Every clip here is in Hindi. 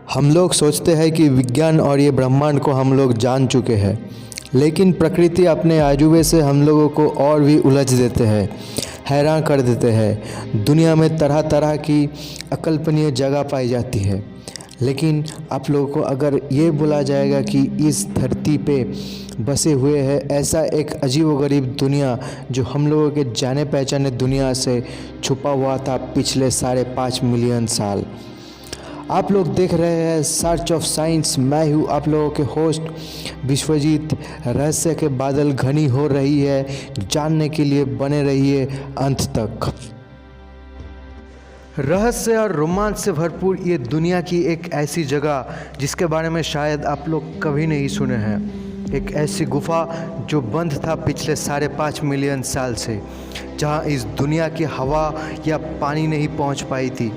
हम लोग सोचते हैं कि विज्ञान और ये ब्रह्मांड को हम लोग जान चुके हैं, लेकिन प्रकृति अपने आजुबे से हम लोगों को और भी उलझ देते हैं, हैरान कर देते हैं। दुनिया में तरह तरह की अकल्पनीय जगह पाई जाती है, लेकिन आप लोगों को अगर ये बोला जाएगा कि इस धरती पे बसे हुए हैं ऐसा एक अजीबोगरीब दुनिया जो हम लोगों के जाने पहचाने दुनिया से छुपा हुआ था पिछले 5.5 मिलियन साल। आप लोग देख रहे हैं सर्च ऑफ साइंस। मैं हूँ आप लोगों के होस्ट विश्वजीत। रहस्य के बादल घनी हो रही है, जानने के लिए बने रहिए अंत तक। रहस्य और रोमांच से भरपूर ये दुनिया की एक ऐसी जगह जिसके बारे में शायद आप लोग कभी नहीं सुने हैं। एक ऐसी गुफा जो बंद था पिछले 5.5 मिलियन साल से, जहाँ इस दुनिया की हवा या पानी नहीं पहुँच पाई थी।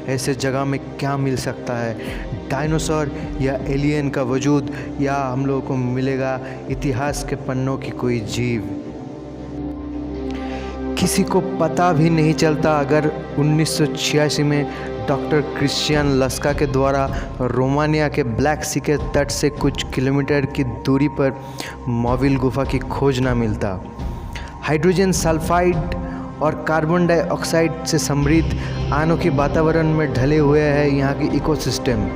ऐसे जगह में क्या मिल सकता है? डायनासोर या एलियन का वजूद, या हम लोगों को मिलेगा इतिहास के पन्नों की कोई जीव? किसी को पता भी नहीं चलता अगर 1986 में डॉक्टर क्रिश्चियन लस्का के द्वारा रोमानिया के ब्लैक सी के तट से कुछ किलोमीटर की दूरी पर मोबिल गुफा की खोज ना मिलता। हाइड्रोजन सल्फाइड और कार्बन डाइऑक्साइड से समृद्ध अनोखी वातावरण में ढले हुए हैं यहाँ की इकोसिस्टम।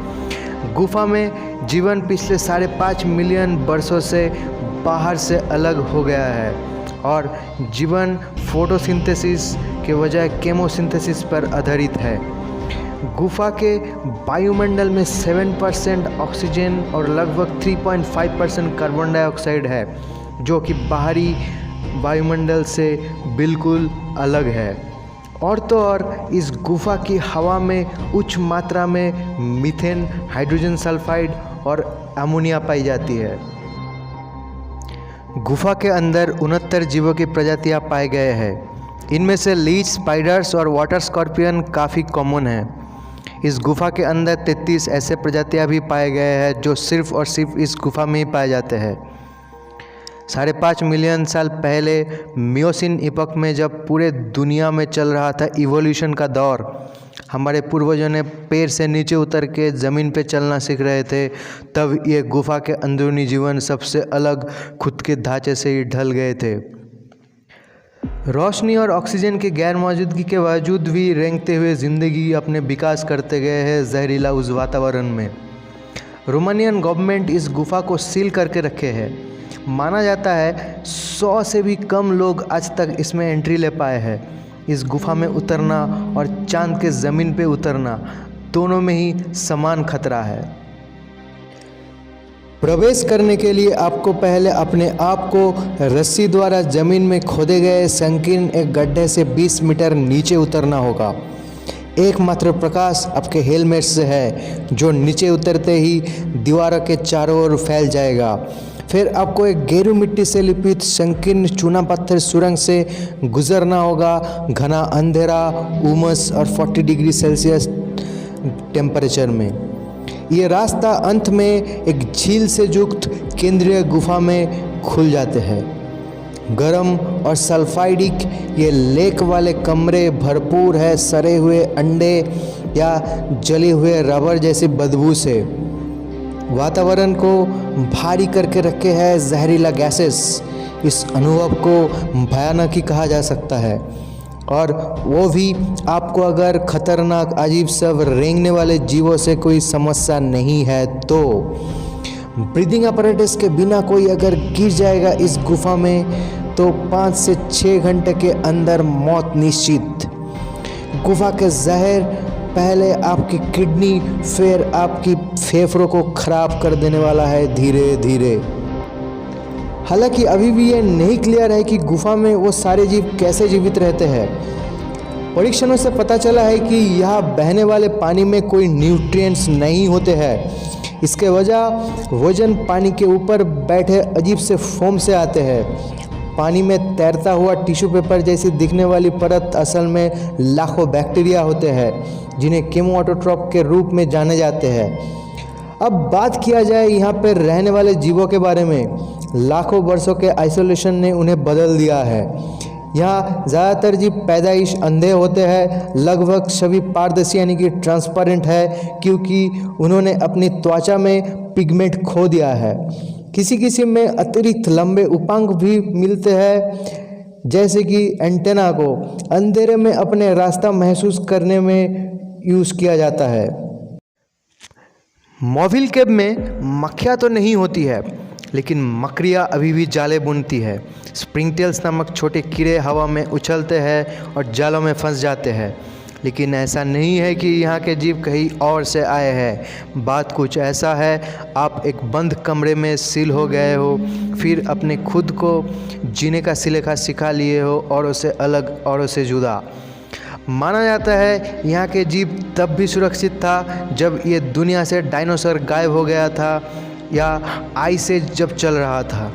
गुफा में जीवन पिछले 5.5 मिलियन वर्षों से बाहर से अलग हो गया है, और जीवन फोटोसिंथेसिस के बजाय केमोसिंथेसिस पर आधारित है। गुफा के वायुमंडल में 7% ऑक्सीजन और लगभग 3.5% कार्बन डाइऑक्साइड है, जो कि बाहरी वायुमंडल से बिल्कुल अलग है। और तो और इस गुफा की हवा में उच्च मात्रा में मीथेन, हाइड्रोजन सल्फाइड और अमोनिया पाई जाती है। गुफा के अंदर 69 जीवों की प्रजातियां पाए गए हैं। इनमें से लीच, स्पाइडर्स और वाटर स्कॉर्पियन काफ़ी कॉमन हैं। इस गुफा के अंदर 33 ऐसे प्रजातियां भी पाए गए हैं जो सिर्फ और सिर्फ इस गुफा में ही पाए जाते हैं। 5.5 मिलियन साल पहले मियोसिन इपॉक में जब पूरे दुनिया में चल रहा था इवोल्यूशन का दौर, हमारे पूर्वजों ने पैर से नीचे उतर के ज़मीन पे चलना सीख रहे थे, तब ये गुफा के अंदरूनी जीवन सबसे अलग खुद के ढांचे से ही ढल गए थे। रोशनी और ऑक्सीजन की गैर मौजूदगी के बावजूद भी रेंगते हुए ज़िंदगी अपने विकास करते गए हैं जहरीला उस वातावरण में। रोमानियन गवर्नमेंट इस गुफा को सील करके रखे है। माना जाता है 100 से भी कम लोग आज तक इसमें एंट्री ले पाए हैं। इस गुफा में उतरना और चांद के ज़मीन पे उतरना दोनों में ही समान खतरा है। प्रवेश करने के लिए आपको पहले अपने आप को रस्सी द्वारा ज़मीन में खोदे गए संकीर्ण एक गड्ढे से 20 मीटर नीचे उतरना होगा। एकमात्र प्रकाश आपके हेलमेट से है, जो नीचे उतरते ही दीवारों के चारों ओर फैल जाएगा। फिर आपको एक गेरू मिट्टी से लिपित संकीर्ण चूना पत्थर सुरंग से गुजरना होगा, घना अंधेरा, उमस और 40 डिग्री सेल्सियस टेम्परेचर में। ये रास्ता अंत में एक झील से युक्त केंद्रीय गुफा में खुल जाते हैं। गर्म और सल्फाइडिक ये लेक वाले कमरे भरपूर है सड़े हुए अंडे या जले हुए रबर जैसी बदबू से। वातावरण को भारी करके रखे हैं जहरीला गैसेस। इस अनुभव को भयानक ही कहा जा सकता है, और वो भी आपको अगर खतरनाक अजीब सब रेंगने वाले जीवों से कोई समस्या नहीं है तो। ब्रीदिंग अपैरेटस के बिना कोई अगर गिर जाएगा इस गुफा में तो 5 से 6 घंटे के अंदर मौत निश्चित। गुफा के जहर पहले आपकी किडनी फिर आपकी फेफड़ों को खराब कर देने वाला है धीरे धीरे। हालांकि अभी भी ये नहीं क्लियर है कि गुफा में वो सारे जीव कैसे जीवित रहते हैं। परीक्षणों से पता चला है कि यहाँ बहने वाले पानी में कोई न्यूट्रिएंट्स नहीं होते हैं। इसके वजह वजन पानी के ऊपर बैठे अजीब से फोम से आते हैं। पानी में तैरता हुआ टिश्यू पेपर जैसी दिखने वाली परत असल में लाखों बैक्टीरिया होते हैं, जिन्हें केमोऑटोट्रॉप के रूप में जाने जाते हैं। अब बात किया जाए यहाँ पर रहने वाले जीवों के बारे में। लाखों वर्षों के आइसोलेशन ने उन्हें बदल दिया है। यहाँ ज़्यादातर जीव पैदाइश अंधे होते हैं, लगभग सभी पारदर्शी यानी कि ट्रांसपेरेंट है, क्योंकि उन्होंने अपनी त्वचा में पिगमेंट खो दिया है। किसी किसी में अतिरिक्त लंबे उपांग भी मिलते हैं, जैसे कि एंटेना को अंधेरे में अपने रास्ता महसूस करने में यूज़ किया जाता है। मोविल केव में मक्खियाँ तो नहीं होती है, लेकिन मकड़ियाँ अभी भी जाले बुनती है। स्प्रिंगटेल्स नामक छोटे कीड़े हवा में उछलते हैं और जालों में फंस जाते हैं। लेकिन ऐसा नहीं है कि यहाँ के जीव कहीं और से आए हैं। बात कुछ ऐसा है, आप एक बंद कमरे में सील हो गए हो, फिर अपने खुद को जीने का सिलेखा सिखा लिए हो, औरों से अलग, औरों से जुदा। माना जाता है यहाँ के जीव तब भी सुरक्षित था जब ये दुनिया से डायनासोर गायब हो गया था या आइस एज जब चल रहा था।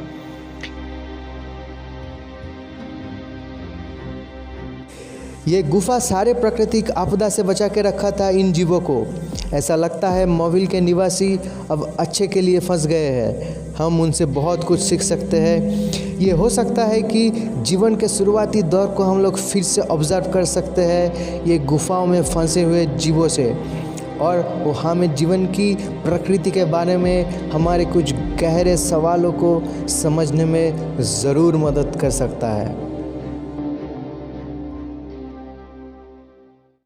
ये गुफा सारे प्राकृतिक आपदा से बचा के रखा था इन जीवों को। ऐसा लगता है मोविल के निवासी अब अच्छे के लिए फंस गए हैं। हम उनसे बहुत कुछ सीख सकते हैं। ये हो सकता है कि जीवन के शुरुआती दौर को हम लोग फिर से ऑब्जर्व कर सकते हैं ये गुफाओं में फंसे हुए जीवों से, और वो हमें जीवन की प्रकृति के बारे में हमारे कुछ गहरे सवालों को समझने में ज़रूर मदद कर सकता है।